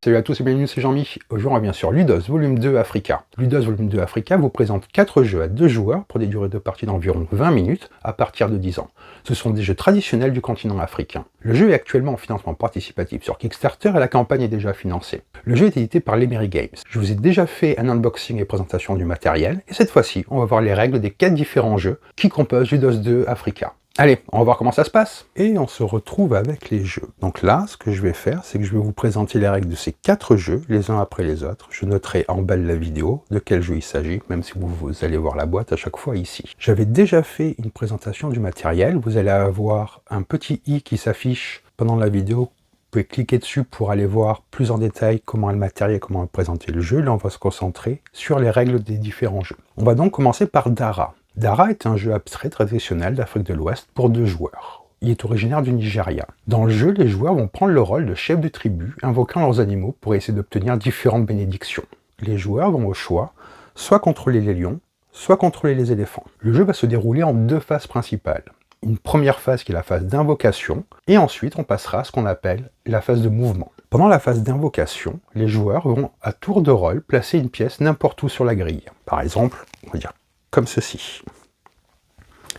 Salut à tous et bienvenue, c'est Jean-Mi. Aujourd'hui on revient sur Ludos Volume 2 Africa. Ludos Volume 2 Africa vous présente 4 jeux à 2 joueurs pour des durées de partie d'environ 20 minutes à partir de 10 ans. Ce sont des jeux traditionnels du continent africain. Le jeu est actuellement en financement participatif sur Kickstarter et la campagne est déjà financée. Le jeu est édité par l'Emery Games. Je vous ai déjà fait un unboxing et présentation du matériel et cette fois-ci on va voir les règles des 4 différents jeux qui composent Ludos 2 Africa. Allez, on va voir comment ça se passe. Et on se retrouve avec les jeux. Donc là, ce que je vais faire, c'est que je vais vous présenter les règles de ces 4 jeux, les uns après les autres. Je noterai en bas de la vidéo de quel jeu il s'agit, même si vous allez voir la boîte à chaque fois ici. J'avais déjà fait une présentation du matériel. Vous allez avoir un petit i qui s'affiche pendant la vidéo. Vous pouvez cliquer dessus pour aller voir plus en détail comment est le matériel, comment est présenté le jeu. Là, on va se concentrer sur les règles des différents jeux. On va donc commencer par Dara. Dara est un jeu abstrait traditionnel d'Afrique de l'Ouest pour 2 joueurs. Il est originaire du Nigeria. Dans le jeu, les joueurs vont prendre le rôle de chef de tribu, invoquant leurs animaux pour essayer d'obtenir différentes bénédictions. Les joueurs vont au choix, soit contrôler les lions, soit contrôler les éléphants. Le jeu va se dérouler en 2 phases principales. Une première phase qui est la phase d'invocation, et ensuite on passera à ce qu'on appelle la phase de mouvement. Pendant la phase d'invocation, les joueurs vont à tour de rôle placer une pièce n'importe où sur la grille. Par exemple, on va dire comme ceci.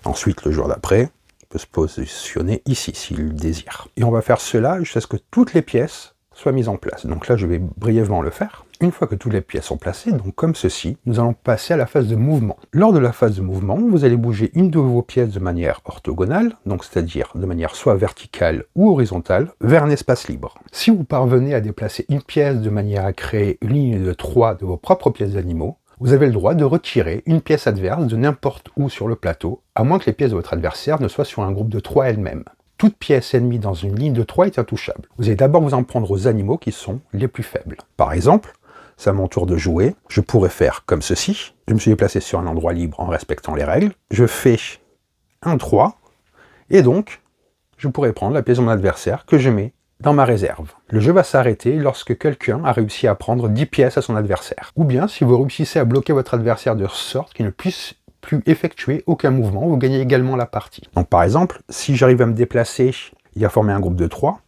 Ensuite, le joueur d'après peut se positionner ici, s'il le désire. Et on va faire cela jusqu'à ce que toutes les pièces soient mises en place. Donc là, je vais brièvement le faire. Une fois que toutes les pièces sont placées, donc comme ceci, nous allons passer à la phase de mouvement. Lors de la phase de mouvement, vous allez bouger une de vos pièces de manière orthogonale, donc c'est-à-dire de manière soit verticale ou horizontale, vers un espace libre. Si vous parvenez à déplacer une pièce de manière à créer une ligne de 3 de vos propres pièces d'animaux, vous avez le droit de retirer une pièce adverse de n'importe où sur le plateau, à moins que les pièces de votre adversaire ne soient sur un groupe de 3 elles-mêmes. Toute pièce ennemie dans une ligne de 3 est intouchable. Vous allez d'abord vous en prendre aux animaux qui sont les plus faibles. Par exemple, c'est à mon tour de jouer, je pourrais faire comme ceci. Je me suis déplacé sur un endroit libre en respectant les règles. Je fais un 3, et donc, je pourrais prendre la pièce de mon adversaire que je mets dans ma réserve. Le jeu va s'arrêter lorsque quelqu'un a réussi à prendre 10 pièces à son adversaire. Ou bien si vous réussissez à bloquer votre adversaire de sorte qu'il ne puisse plus effectuer aucun mouvement, vous gagnez également la partie. Donc par exemple, si j'arrive à me déplacer et à former un groupe de 3,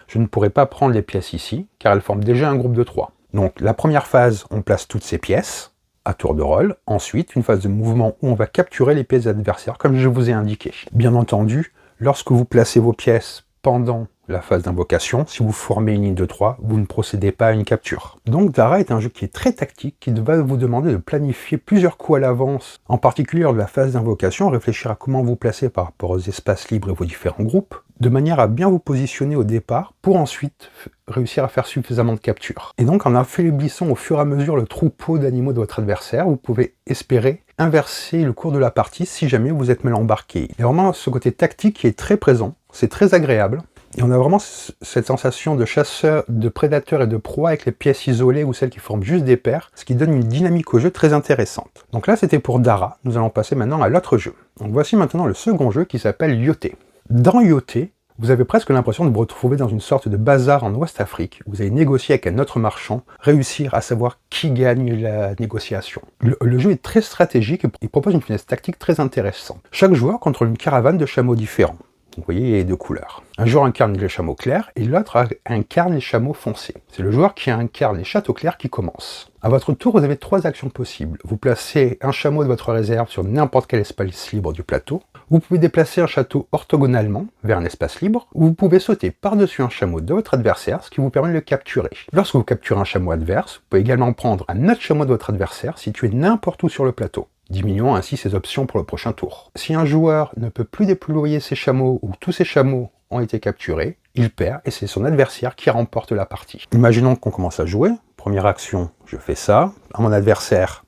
je ne pourrai pas prendre les pièces ici, car elles forment déjà un groupe de 3. Donc la première phase, on place toutes ces pièces, à tour de rôle. Ensuite, une phase de mouvement où on va capturer les pièces adversaires, comme je vous ai indiqué. Bien entendu, lorsque vous placez vos pièces pendant la phase d'invocation, si vous formez une ligne de 3, vous ne procédez pas à une capture. Donc Dara est un jeu qui est très tactique, qui va vous demander de planifier plusieurs coups à l'avance, en particulier lors de la phase d'invocation, réfléchir à comment vous placer par rapport aux espaces libres et vos différents groupes, de manière à bien vous positionner au départ, pour ensuite réussir à faire suffisamment de captures. Et donc en affaiblissant au fur et à mesure le troupeau d'animaux de votre adversaire, vous pouvez espérer inverser le cours de la partie si jamais vous êtes mal embarqué. Il y a vraiment ce côté tactique qui est très présent, c'est très agréable. Et on a vraiment cette sensation de chasseur, de prédateur et de proie avec les pièces isolées ou celles qui forment juste des paires, ce qui donne une dynamique au jeu très intéressante. Donc là, c'était pour Dara. Nous allons passer maintenant à l'autre jeu. Donc voici maintenant le second jeu qui s'appelle Yoté. Dans Yoté, vous avez presque l'impression de vous retrouver dans une sorte de bazar en Ouest-Afrique. Vous allez négocier avec un autre marchand, réussir à savoir qui gagne la négociation. Le jeu est très stratégique et propose une finesse tactique très intéressante. Chaque joueur contrôle une caravane de chameaux différents. Vous voyez, il y a les 2 couleurs. Un joueur incarne les chameaux clairs et l'autre incarne les chameaux foncés. C'est le joueur qui incarne les châteaux clairs qui commence. À votre tour, vous avez 3 actions possibles. Vous placez un chameau de votre réserve sur n'importe quel espace libre du plateau. Vous pouvez déplacer un château orthogonalement vers un espace libre. Ou vous pouvez sauter par-dessus un chameau de votre adversaire, ce qui vous permet de le capturer. Lorsque vous capturez un chameau adverse, vous pouvez également prendre un autre chameau de votre adversaire situé n'importe où sur le plateau, diminuant ainsi ses options pour le prochain tour. Si un joueur ne peut plus déployer ses chameaux ou tous ses chameaux ont été capturés, il perd et c'est son adversaire qui remporte la partie. Imaginons qu'on commence à jouer. Première action, je fais ça. À mon adversaire,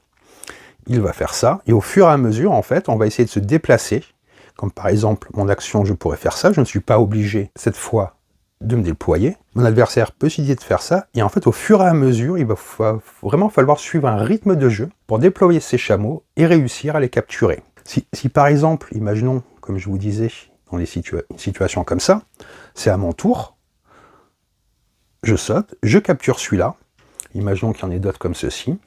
il va faire ça. Et au fur et à mesure, en fait, on va essayer de se déplacer. Comme par exemple, mon action, je pourrais faire ça. Je ne suis pas obligé, cette fois, de me déployer. Mon adversaire peut décider de faire ça. Et en fait, au fur et à mesure, il va vraiment falloir suivre un rythme de jeu pour déployer ses chameaux et réussir à les capturer. Si par exemple, imaginons, comme je vous disais, dans une situation comme ça, c'est à mon tour, je saute, je capture celui-là. Imaginons qu'il y en ait d'autres comme ceci.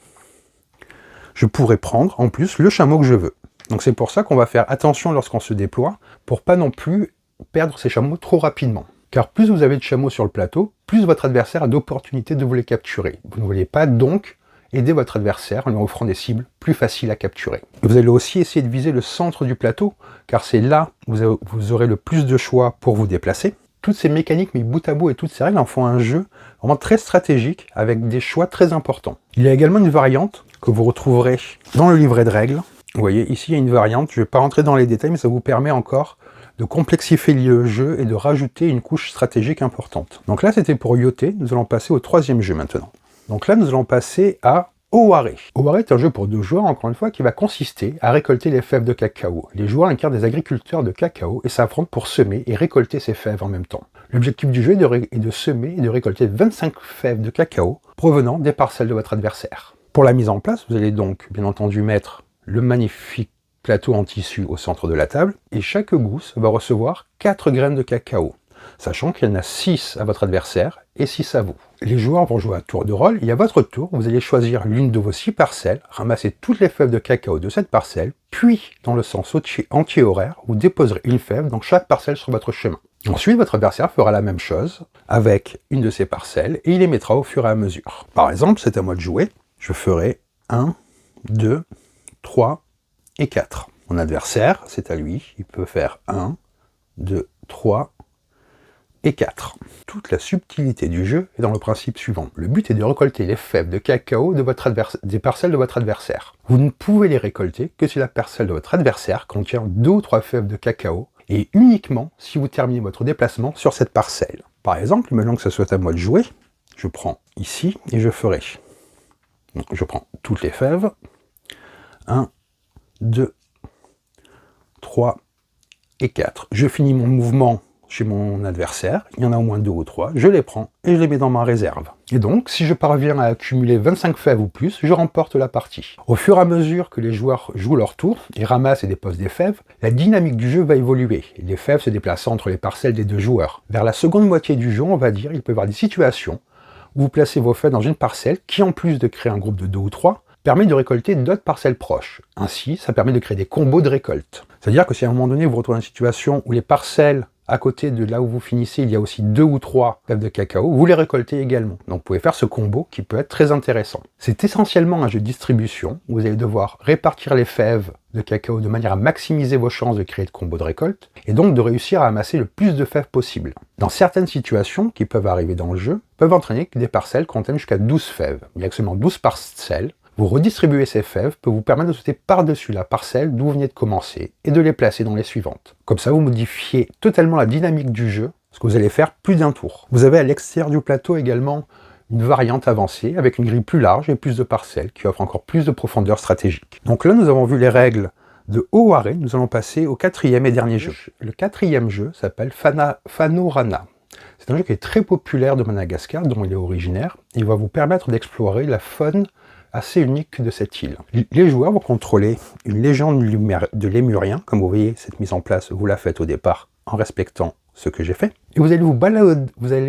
Je pourrais prendre, en plus, le chameau que je veux. Donc c'est pour ça qu'on va faire attention lorsqu'on se déploie, pour pas non plus perdre ses chameaux trop rapidement. car plus vous avez de chameaux sur le plateau, plus votre adversaire a d'opportunités de vous les capturer. Vous ne voulez pas donc aider votre adversaire en lui offrant des cibles plus faciles à capturer. Vous allez aussi essayer de viser le centre du plateau, car c'est là où vous aurez le plus de choix pour vous déplacer. Toutes ces mécaniques mis bout à bout et toutes ces règles en font un jeu vraiment très stratégique avec des choix très importants. Il y a également une variante que vous retrouverez dans le livret de règles. Vous voyez, ici il y a une variante, je ne vais pas rentrer dans les détails, mais ça vous permet encore de complexifier le jeu et de rajouter une couche stratégique importante. Donc là c'était pour Yoté, nous allons passer au troisième jeu maintenant. Donc là nous allons passer à Oware. Oware est un jeu pour 2 joueurs, encore une fois, qui va consister à récolter les fèves de cacao. Les joueurs incarnent des agriculteurs de cacao et s'affrontent pour semer et récolter ces fèves en même temps. L'objectif du jeu est de semer et de récolter 25 fèves de cacao provenant des parcelles de votre adversaire. Pour la mise en place, vous allez donc bien entendu mettre le magnifique plateau en tissu au centre de la table et chaque gousse va recevoir 4 graines de cacao, sachant qu'il y en a 6 à votre adversaire et 6 à vous. Les joueurs vont jouer à tour de rôle et à votre tour, vous allez choisir l'une de vos 6 parcelles, ramasser toutes les fèves de cacao de cette parcelle, puis dans le sens anti-horaire, vous déposerez une fève dans chaque parcelle sur votre chemin. Ensuite, votre adversaire fera la même chose avec une de ces parcelles et il les mettra au fur et à mesure. Par exemple, c'est à moi de jouer, je ferai 1, 2, 3 et 4. Mon adversaire, c'est à lui, il peut faire 1, 2, 3 et 4. Toute la subtilité du jeu est dans le principe suivant. Le but est de récolter les fèves de cacao des parcelles de votre adversaire. Vous ne pouvez les récolter que si la parcelle de votre adversaire contient 2 ou 3 fèves de cacao, et uniquement si vous terminez votre déplacement sur cette parcelle. Par exemple, maintenant que ce soit à moi de jouer, je prends ici et je ferai. Donc je prends toutes les fèves. 1, 2, 3 et 4. Je finis mon mouvement chez mon adversaire, il y en a au moins 2 ou 3, je les prends et je les mets dans ma réserve. Et donc, si je parviens à accumuler 25 fèves ou plus, je remporte la partie. Au fur et à mesure que les joueurs jouent leur tour et ramassent et déposent des fèves, la dynamique du jeu va évoluer. Les fèves se déplacent entre les parcelles des 2 joueurs. Vers la seconde moitié du jeu, on va dire, il peut y avoir des situations où vous placez vos fèves dans une parcelle qui, en plus de créer un groupe de 2 ou 3, permet de récolter d'autres parcelles proches. Ainsi, ça permet de créer des combos de récolte. C'est-à-dire que si à un moment donné, vous vous retrouvez dans une situation où les parcelles à côté de là où vous finissez, il y a aussi 2 ou 3 fèves de cacao, vous les récoltez également. Donc vous pouvez faire ce combo qui peut être très intéressant. C'est essentiellement un jeu de distribution, où vous allez devoir répartir les fèves de cacao de manière à maximiser vos chances de créer de combos de récolte, et donc de réussir à amasser le plus de fèves possible. Dans certaines situations qui peuvent arriver dans le jeu, peuvent entraîner que des parcelles contiennent jusqu'à 12 fèves. Il y a seulement 12 parcelles. Vous redistribuer ces fèves peut vous permettre de sauter par-dessus la parcelle d'où vous venez de commencer et de les placer dans les suivantes. Comme ça, vous modifiez totalement la dynamique du jeu, parce que vous allez faire plus d'un tour. Vous avez à l'extérieur du plateau également une variante avancée avec une grille plus large et plus de parcelles qui offre encore plus de profondeur stratégique. Donc là, nous avons vu les règles de Oware, nous allons passer au 4e et dernier jeu. Le 4e jeu s'appelle Fanorana. C'est un jeu qui est très populaire de Madagascar, dont il est originaire, et il va vous permettre d'explorer la faune assez unique de cette île. Les joueurs vont contrôler une légende de lémurien, comme vous voyez, cette mise en place, vous la faites au départ en respectant ce que j'ai fait, et vous allez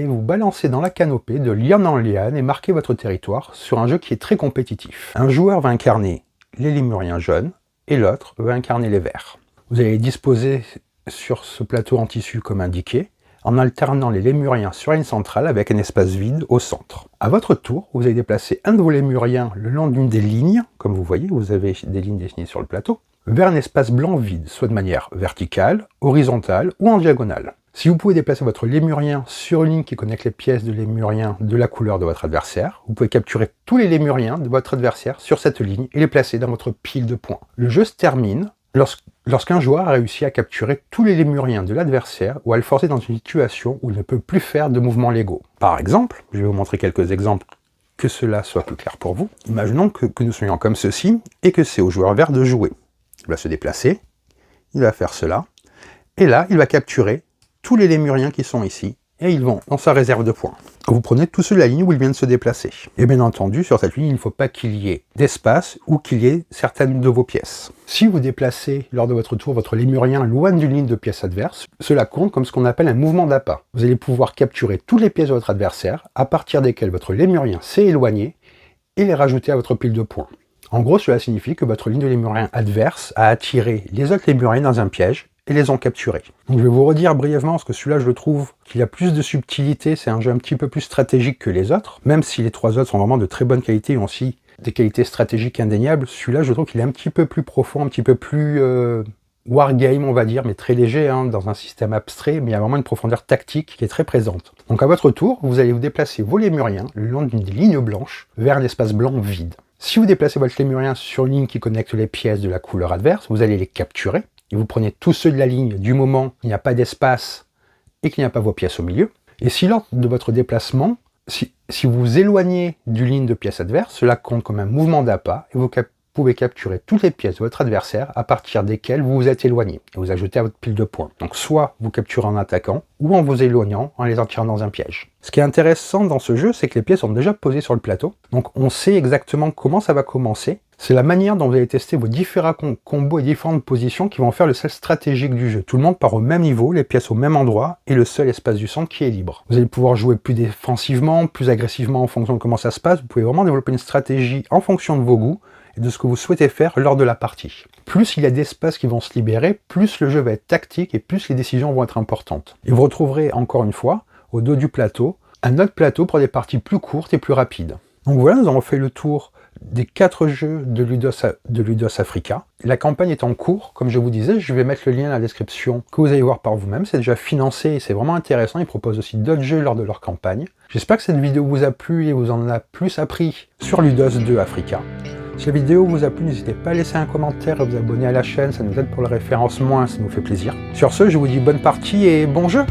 vous balancer dans la canopée de liane en liane et marquer votre territoire sur un jeu qui est très compétitif. Un joueur va incarner les lémuriens jaunes, et l'autre va incarner les verts. Vous allez disposer sur ce plateau en tissu comme indiqué, en alternant les lémuriens sur une centrale avec un espace vide au centre. À votre tour, vous allez déplacer un de vos lémuriens le long d'une des lignes, comme vous voyez, vous avez des lignes dessinées sur le plateau, vers un espace blanc vide, soit de manière verticale, horizontale ou en diagonale. Si vous pouvez déplacer votre lémurien sur une ligne qui connecte les pièces de lémurien de la couleur de votre adversaire, vous pouvez capturer tous les lémuriens de votre adversaire sur cette ligne et les placer dans votre pile de points. Le jeu se termine lorsqu'un joueur a réussi à capturer tous les lémuriens de l'adversaire ou à le forcer dans une situation où il ne peut plus faire de mouvements légaux. Par exemple, je vais vous montrer quelques exemples que cela soit plus clair pour vous. Imaginons que nous soyons comme ceci et que c'est au joueur vert de jouer. Il va se déplacer, il va faire cela, et là, il va capturer tous les lémuriens qui sont ici, et ils vont dans sa réserve de points. Vous prenez tous ceux de la ligne où il vient de se déplacer. Et bien entendu, sur cette ligne, il ne faut pas qu'il y ait d'espace ou qu'il y ait certaines de vos pièces. Si vous déplacez lors de votre tour votre lémurien loin d'une ligne de pièces adverse, cela compte comme ce qu'on appelle un mouvement d'appât. Vous allez pouvoir capturer toutes les pièces de votre adversaire, à partir desquelles votre lémurien s'est éloigné, et les rajouter à votre pile de points. En gros, cela signifie que votre ligne de lémurien adverse a attiré les autres lémuriens dans un piège, et les ont capturés. Donc je vais vous redire brièvement, parce que celui-là je le trouve qu'il a plus de subtilité, c'est un jeu un petit peu plus stratégique que les autres, même si les 3 autres sont vraiment de très bonne qualité et ont aussi des qualités stratégiques indéniables. Celui-là je trouve qu'il est un petit peu plus profond, un petit peu plus wargame on va dire, mais très léger, hein, dans un système abstrait, mais il y a vraiment une profondeur tactique qui est très présente. Donc à votre tour, vous allez vous déplacer vos lémuriens le long d'une ligne blanche vers un espace blanc vide. Si vous déplacez votre lémurien sur une ligne qui connecte les pièces de la couleur adverse, vous allez les capturer, et vous prenez tous ceux de la ligne du moment où il n'y a pas d'espace et qu'il n'y a pas vos pièces au milieu. Et si lors de votre déplacement, si vous vous éloignez d'une ligne de pièces adverse, cela compte comme un mouvement d'appât, et vous pouvez capturer toutes les pièces de votre adversaire à partir desquelles vous vous êtes éloigné, et vous ajoutez à votre pile de points. Donc soit vous capturez en attaquant, ou en vous éloignant, en les attirant dans un piège. Ce qui est intéressant dans ce jeu, c'est que les pièces sont déjà posées sur le plateau, donc on sait exactement comment ça va commencer. C'est la manière dont vous allez tester vos différents combos et différentes positions qui vont faire le sel stratégique du jeu. Tout le monde part au même niveau, les pièces au même endroit, et le seul espace du centre qui est libre. Vous allez pouvoir jouer plus défensivement, plus agressivement en fonction de comment ça se passe. Vous pouvez vraiment développer une stratégie en fonction de vos goûts, et de ce que vous souhaitez faire lors de la partie. Plus il y a d'espace qui vont se libérer, plus le jeu va être tactique et plus les décisions vont être importantes. Et vous retrouverez encore une fois, au dos du plateau, un autre plateau pour des parties plus courtes et plus rapides. Donc voilà, nous avons fait le tour des 4 jeux de Ludos Africa. La campagne est en cours, comme je vous disais, je vais mettre le lien dans la description que vous allez voir par vous-même. C'est déjà financé et c'est vraiment intéressant. Ils proposent aussi d'autres jeux lors de leur campagne. J'espère que cette vidéo vous a plu et vous en a plus appris sur Ludos 2 Africa. Si la vidéo vous a plu, n'hésitez pas à laisser un commentaire et vous abonner à la chaîne, ça nous aide pour le référencement, ça nous fait plaisir. Sur ce, je vous dis bonne partie et bon jeu!